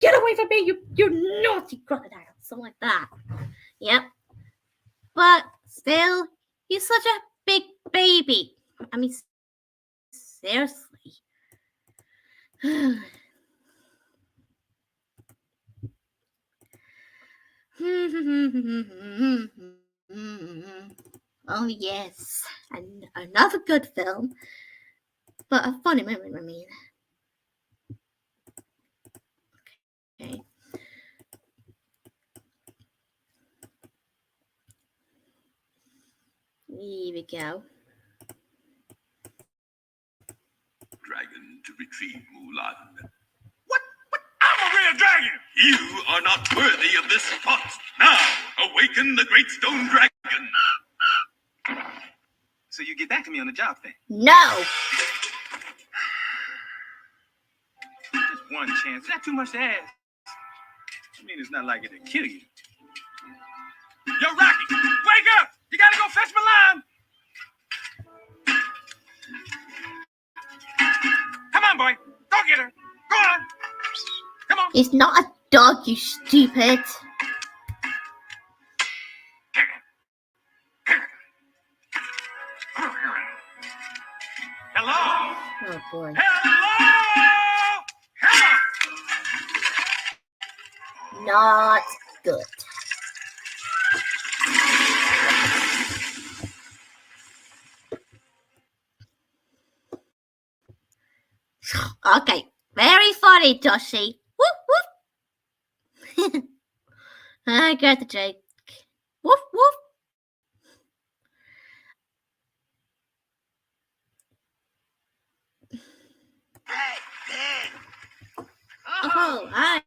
get away from me, you naughty crocodile. Something like that. Yep. But still, he's such a big baby. I mean, seriously. Oh yes, and another good film, but a funny moment. I mean, okay. Here we go. Dragon to retrieve Mulan. What? I'm a real dragon! You are not worthy of this spot. Now, awaken the great stone dragon. So you get back to me on the job thing. No. Just one chance. Not too much to ask. I mean, it's not like it'll kill you. Yo, Rocky, wake up! You gotta go fetch Milan! Come on, boy. Go get her. Go on. Come on. It's not a dog, you stupid. Hello? Oh boy. Hello? Hello? Not good. Okay, very funny, Joshi. Woof woof. I got the joke. Woof woof. Hey. Oh, hi.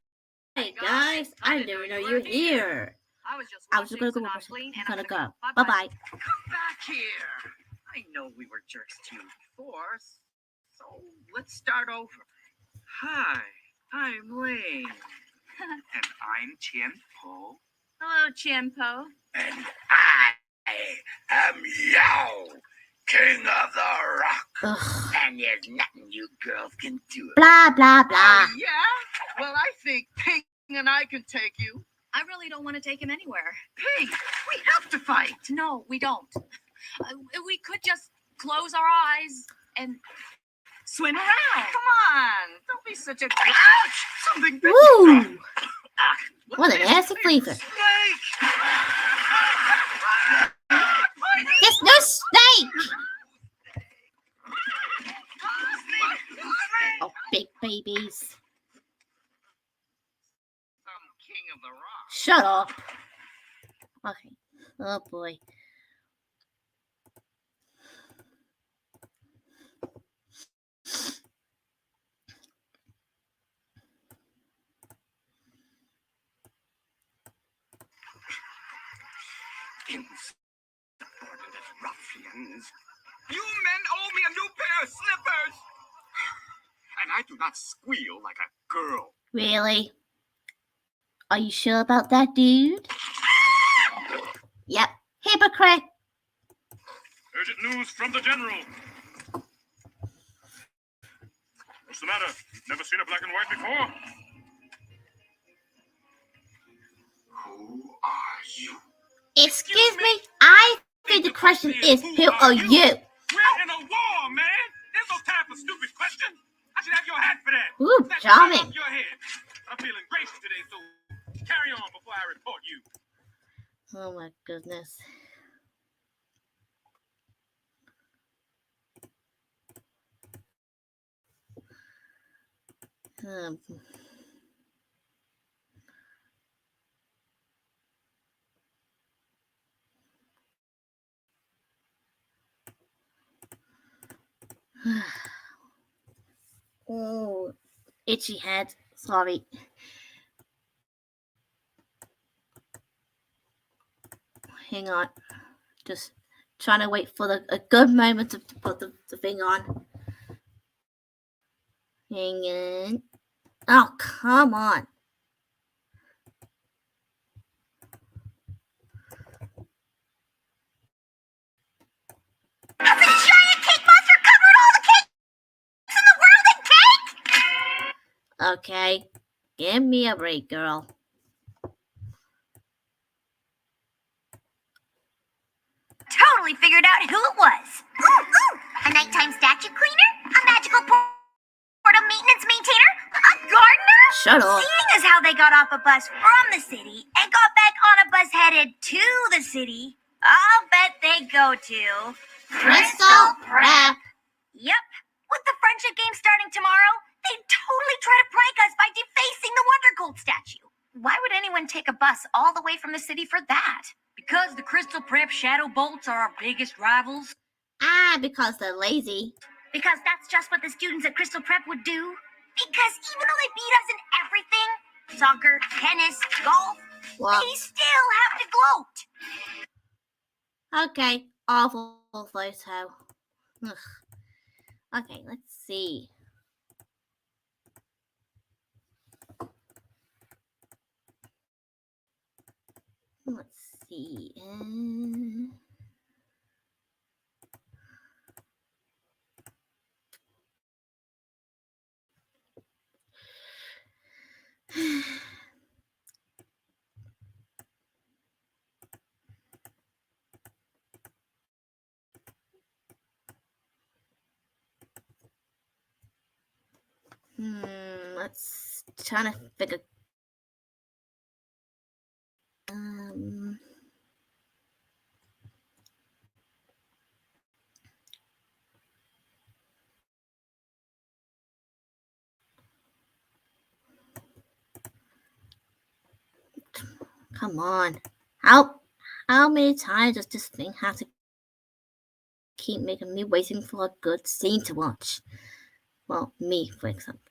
Hey guys, I didn't know you were here. I was just gonna go. I'm gonna go. Bye-bye. Come back here. I know we were jerks to you before, so let's start over. Hi, I'm Wayne. And I'm Tian Po. Hello, Chienpo. And I am Yao, King of the Rock. Ugh. And there's nothing you girls can do. Blah, blah, blah. Yeah? Well, I think Pink and I can take you. I really don't want to take him anywhere. Pink, we have to fight. No, we don't. We could just close our eyes and swim around. Come on, don't be such a ouch! Something bit Woo! me. Ah, What an nasty flavor. Snake! There's no snake! Oh, big babies. I'm King of the Rock. Shut up. Okay. Oh boy. Insubordinate ruffians. You men owe me a new pair of slippers! And I do not squeal like a girl. Really? Are you sure about that, dude? Yep. Hypocrite. Urgent news from the general. What's the matter? Never seen a black and white before? Who are you? Excuse me? I think the question is, who are you? We're in a war, man! There's no time for stupid questions! I should have your hat for that! Ooh, That's right charming. off your head. I'm feeling gracious today, so carry on before I report you. Oh my goodness. Um, oh, itchy head. Sorry. Hang on. Just trying to wait for a good moment to put the thing on. Hang on. Oh, come on. A giant cake monster covered all the cakes in the world in cake? Okay. Give me a break, girl. Totally figured out who it was. A nighttime statue cleaner? A magical portal maintenance maintainer? A gardener? Shut up. Seeing as how they got off a bus from the city and got back on a bus headed to the city, I'll bet they go to Crystal Prep. Yep. With the friendship game starting tomorrow, they'd totally try to prank us by defacing the Wonder Gold statue. Why would anyone take a bus all the way from the city for that? Because the Crystal Prep Shadow Bolts are our biggest rivals. Ah, because they're lazy. Because that's just what the students at Crystal Prep would do. Because even though they beat us in everything, soccer, tennis, golf, Well, they still have to gloat. okay. Awful photo. Ugh. Okay, let's see. Let's see. Let's try to figure. Come on. How many times does this thing have to keep making me waiting for a good scene to watch? Well, me, for example.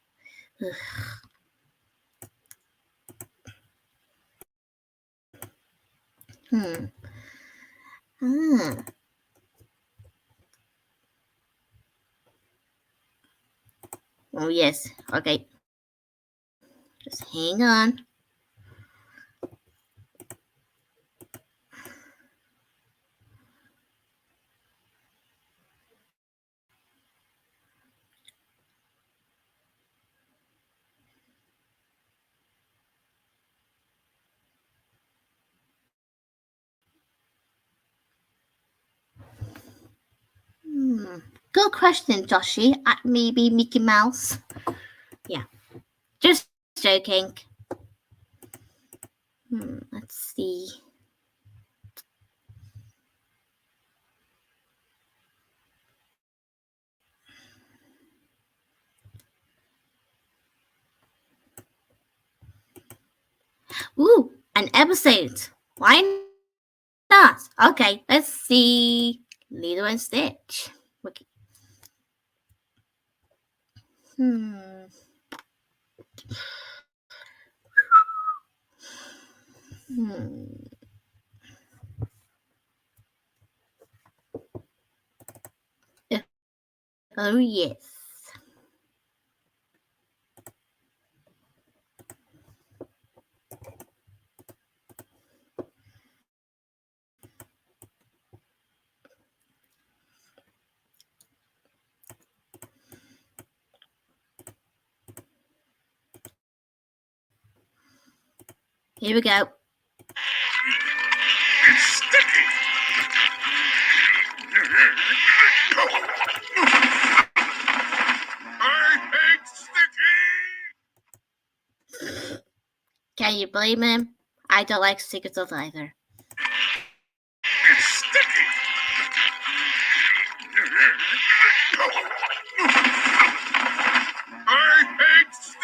Ugh. Ah. Oh, yes. Okay. Just hang on. Good question, Joshy. Maybe Mickey Mouse. Yeah. Just joking. Let's see. Ooh, an episode. Why not? Okay, let's see. Lilo and Stitch. Okay. Oh, yes. Here we go. It's sticky. I hate sticky. Can you blame him? I don't like Secret of either. It's sticky. I hate sticky.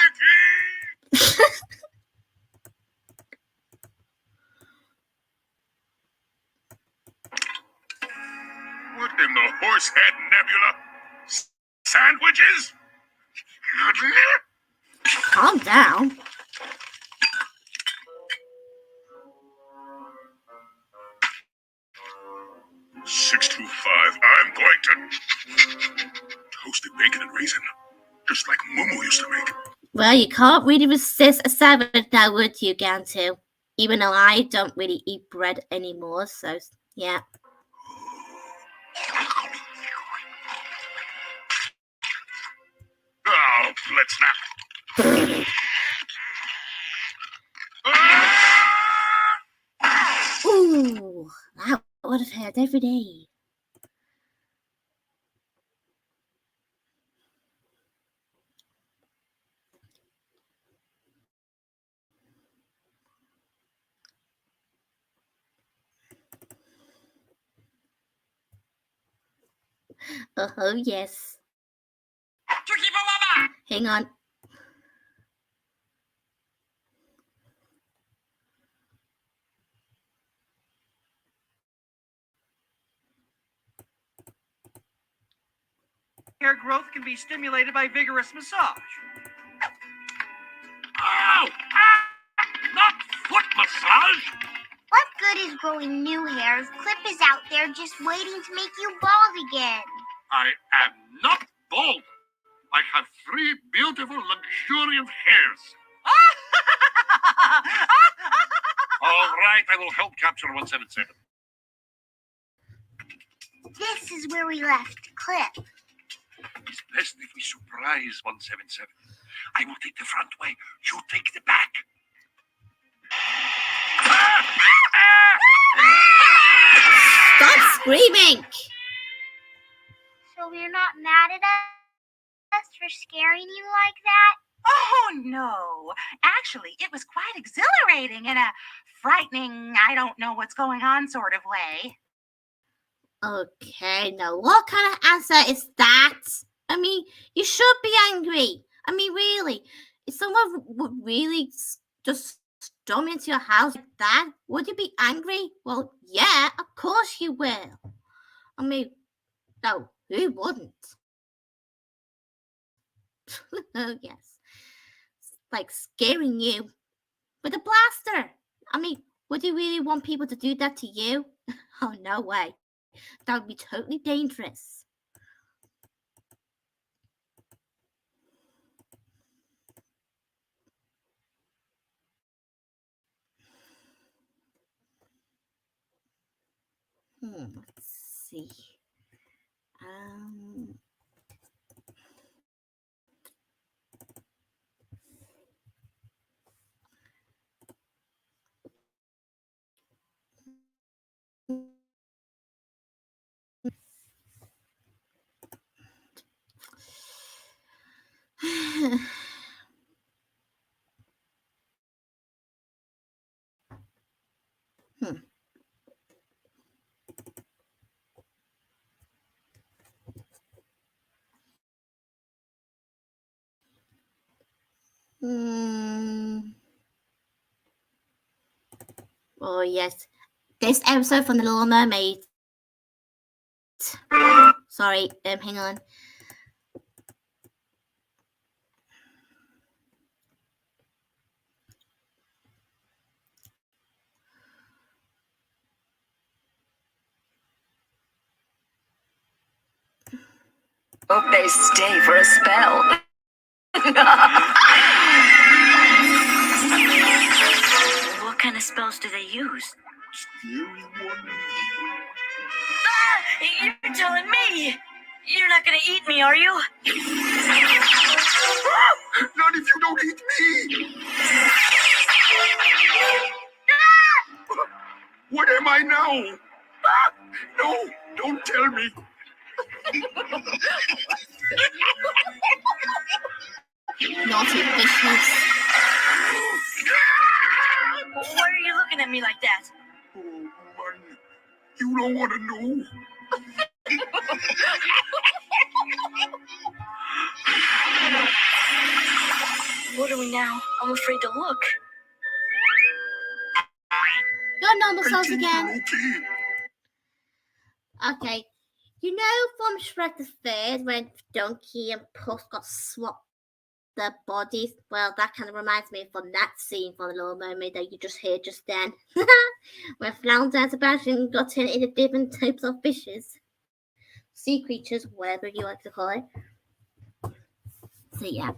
What in the horsehead nebula? Sandwiches? Calm down. $6.25. I'm going to toasted bacon and raisin, just like Momo used to make. Well, you can't really resist a salad now, would you, Gantu? Even though I don't really eat bread anymore, so yeah. Oh, let's not. Ooh, that would have hurt every day. Oh, yes. Hang on. Hair growth can be stimulated by vigorous massage. Ow! Not foot massage! What good is growing new hair if Clip is out there just waiting to make you bald again? I am not bald. I have 3 beautiful, luxuriant hairs. All right, I will help capture 177. This is where we left Clip. It's best if we surprise 177. I will take the front way. You take the back. Stop screaming! So you're not mad at us for scaring you like that? Oh, no. Actually, it was quite exhilarating in a frightening, I don't know what's going on sort of way. Okay, now what kind of answer is that? I mean, you should be angry. I mean, really, if someone would really just storm into your house like that, would you be angry? Well, yeah, of course you will. I mean, no, who wouldn't? Oh, yes. It's like scaring you with a blaster. I mean, Would you really want people to do that to you? Oh, no way. That would be totally dangerous. Let's see. Oh, yes. This episode from The Little Mermaid. Sorry, hang on. Hope they stay for a spell. What kind of spells do they use? Scary one. Ah! You're telling me! You're not gonna eat me, are you? Not if you don't eat me! What am I now? No, don't tell me. Naughty fishes. Why are you looking at me like that? Oh, man. You don't want to know. What are we now? I'm afraid to look. Your normal I songs think again. you're okay. Okay. You know from Shrek the Third when Donkey and Puss got swapped their bodies? Well, that kind of reminds me from that scene from The Little Mermaid that you just heard just then. When Flounder and Sebastian got turned into different types of fishes. Sea creatures, whatever you like to call it. So yeah.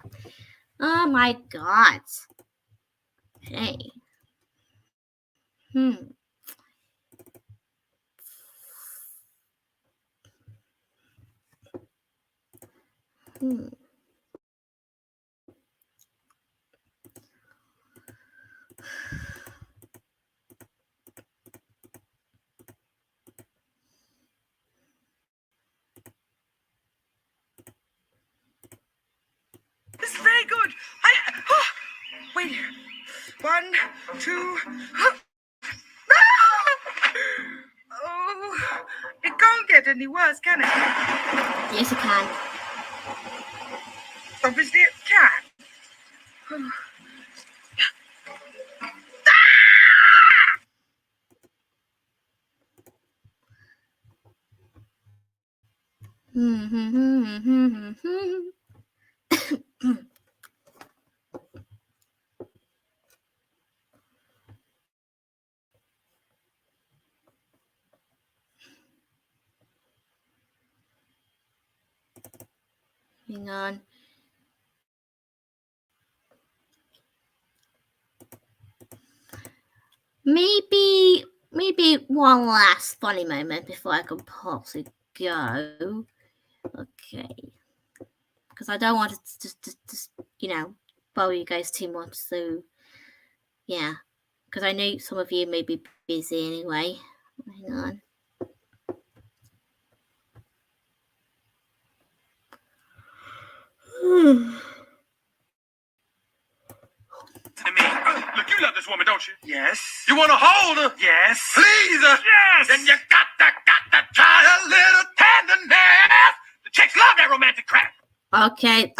Oh my god. Okay. This is very good. Wait here. 1, 2. Oh, it can't get any worse, can it? Yes, it can. Obviously, it can. Hang on. Maybe one last funny moment before I can possibly go. Okay. Because I don't want to just bother you guys too much. So, yeah. Because I know some of you may be busy anyway. Hang on. To me. Look, you love this woman, don't you? Yes. You want to hold her? Yes. Please her? Yes. Then you got to try a little tenderness. The chicks love that romantic crap. Okay,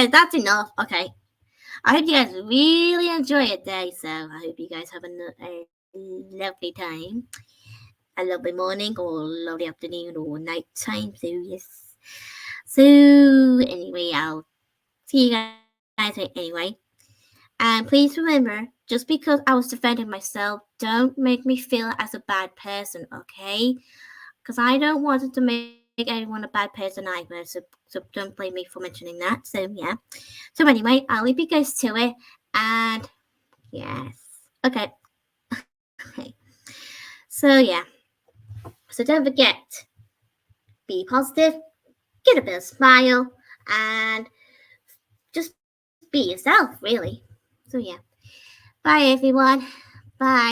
that's enough. Okay. I hope you guys really enjoy your day, so I hope you guys have a lovely time. A lovely morning or lovely afternoon or night time. So, yes. So, anyway, I'll see you guys anyway. And please remember, just because I was defending myself, don't make me feel as a bad person, okay? Because I don't want to make anyone a bad person either, so don't blame me for mentioning that. So yeah. So anyway, I'll leave you guys to it, and yes, okay. Okay. So yeah. So don't forget, be positive, get a bit of smile, and just be yourself, really. So yeah. Bye everyone. Bye.